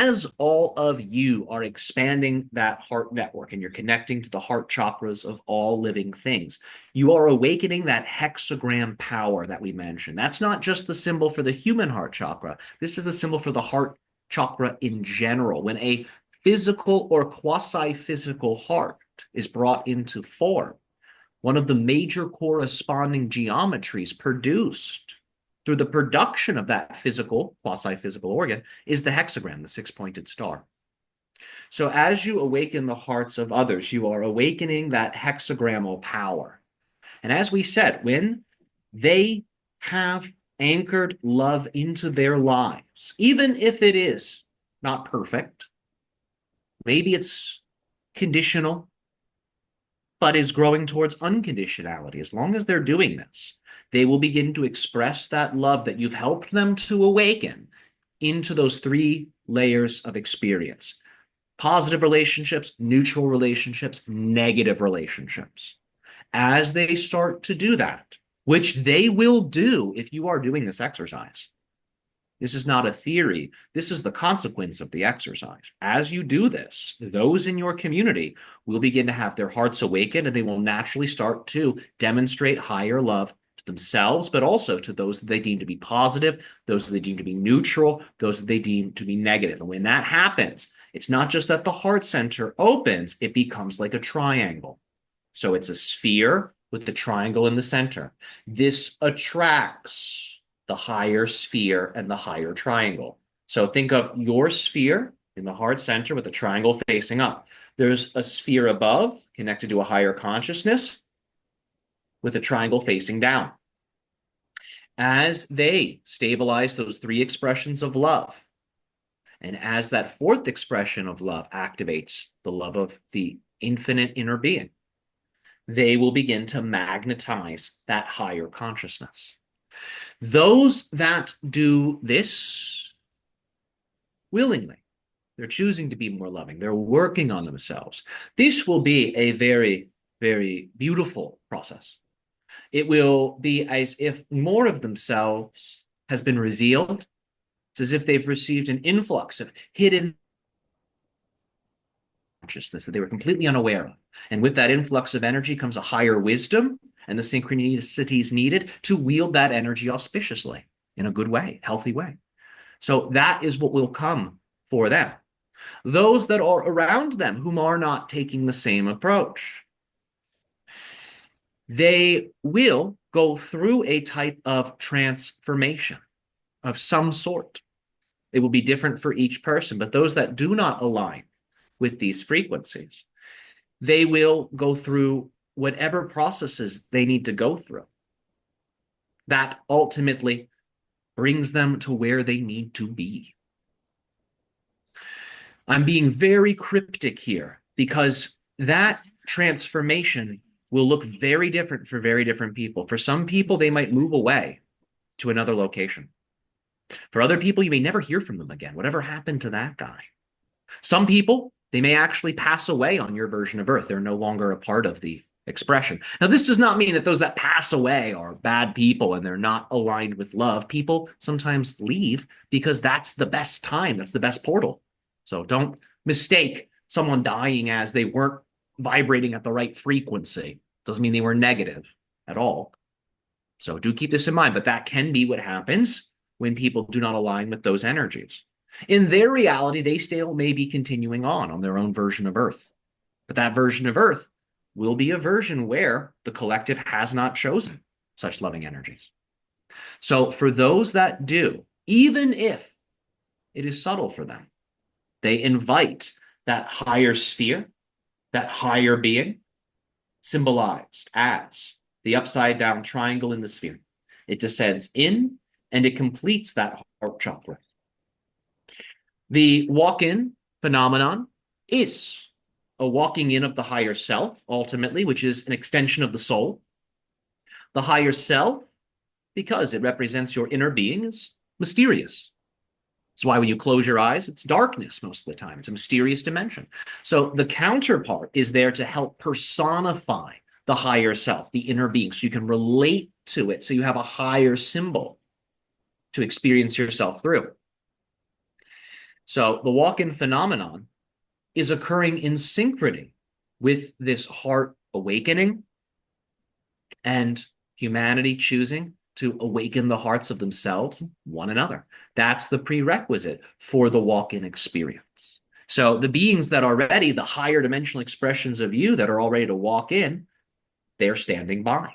as all of you are expanding that heart network and you're connecting to the heart chakras of all living things, you are awakening that hexagram power that we mentioned. That's not just the symbol for the human heart chakra. This is the symbol for the heart chakra in general. When a physical or quasi-physical heart is brought into form, one of the major corresponding geometries produced through the production of that physical, quasi-physical organ is the hexagram, the six-pointed star. So as you awaken the hearts of others, you are awakening that hexagrammal power. And as we said, when they have anchored love into their lives, even if it is not perfect, maybe it's conditional, but is growing towards unconditionality. As long as they're doing this, they will begin to express that love that you've helped them to awaken into those three layers of experience: positive relationships, neutral relationships, negative relationships. As they start to do that, which they will do if you are doing this exercise. This is not a theory. This is the consequence of the exercise. As you do this, those in your community will begin to have their hearts awakened, and they will naturally start to demonstrate higher love to themselves, but also to those that they deem to be positive, those that they deem to be neutral, those that they deem to be negative. And when that happens, it's not just that the heart center opens, it becomes like a triangle. So it's a sphere with the triangle in the center. This attracts the higher sphere and the higher triangle. So think of your sphere in the heart center with the triangle facing up. There's a sphere above connected to a higher consciousness with a triangle facing down. As they stabilize those three expressions of love, and as that fourth expression of love activates the love of the infinite inner being, they will begin to magnetize that higher consciousness. Those that do this willingly, they're choosing to be more loving, they're working on themselves. This will be a very, very beautiful process. It will be as if more of themselves has been revealed. It's as if they've received an influx of hidden consciousness that they were completely unaware of. And with that influx of energy comes a higher wisdom and the synchronicities needed to wield that energy auspiciously in a good way, healthy way. So that is what will come for them. Those that are around them whom are not taking the same approach, they will go through a type of transformation of some sort. It will be different for each person, but those that do not align with these frequencies, they will go through whatever processes they need to go through. That ultimately brings them to where they need to be. I'm being very cryptic here because that transformation will look very different for very different people. For some people, they might move away to another location. For other people, you may never hear from them again. Whatever happened to that guy? Some people, they may actually pass away on your version of Earth. They're no longer a part of the expression. Now, this does not mean that those that pass away are bad people and they're not aligned with love. People sometimes leave because that's the best time. That's the best portal. So don't mistake someone dying as they weren't vibrating at the right frequency. Doesn't mean they were negative at all. So do keep this in mind, but that can be what happens when people do not align with those energies. In their reality, they still may be continuing on their own version of Earth. But that version of Earth will be a version where the collective has not chosen such loving energies. So for those that do, even if it is subtle for them, they invite that higher sphere, that higher being, symbolized as the upside down triangle in the sphere. It descends in and it completes that heart chakra. The walk-in phenomenon is a walking in of the higher self, ultimately, which is an extension of the soul. The higher self, because it represents your inner being, is mysterious. That's why when you close your eyes, it's darkness most of the time. It's a mysterious dimension. So the counterpart is there to help personify the higher self, the inner being, so you can relate to it, so you have a higher symbol to experience yourself through. So the walk-in phenomenon is occurring in synchrony with this heart awakening and humanity choosing to awaken the hearts of themselves, one another. That's the prerequisite for the walk-in experience. So the beings that are ready, the higher dimensional expressions of you that are all ready to walk in, they're standing by.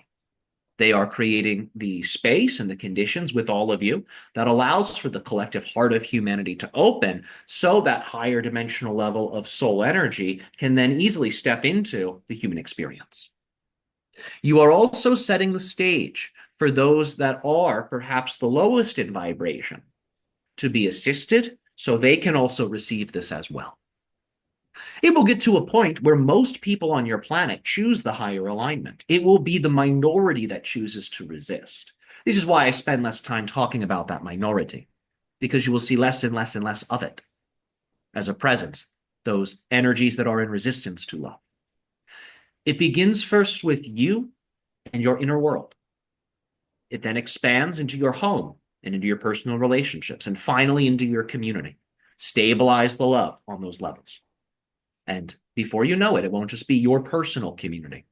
They are creating the space and the conditions with all of you that allows for the collective heart of humanity to open so that higher dimensional level of soul energy can then easily step into the human experience. You are also setting the stage for those that are perhaps the lowest in vibration to be assisted so they can also receive this as well. It will get to a point where most people on your planet choose the higher alignment. It will be the minority that chooses to resist. This is why I spend less time talking about that minority, because you will see less and less and less of it as a presence, those energies that are in resistance to love. It begins first with you and your inner world. It then expands into your home and into your personal relationships, and finally into your community. Stabilize the love on those levels. And before you know it, it won't just be your personal community.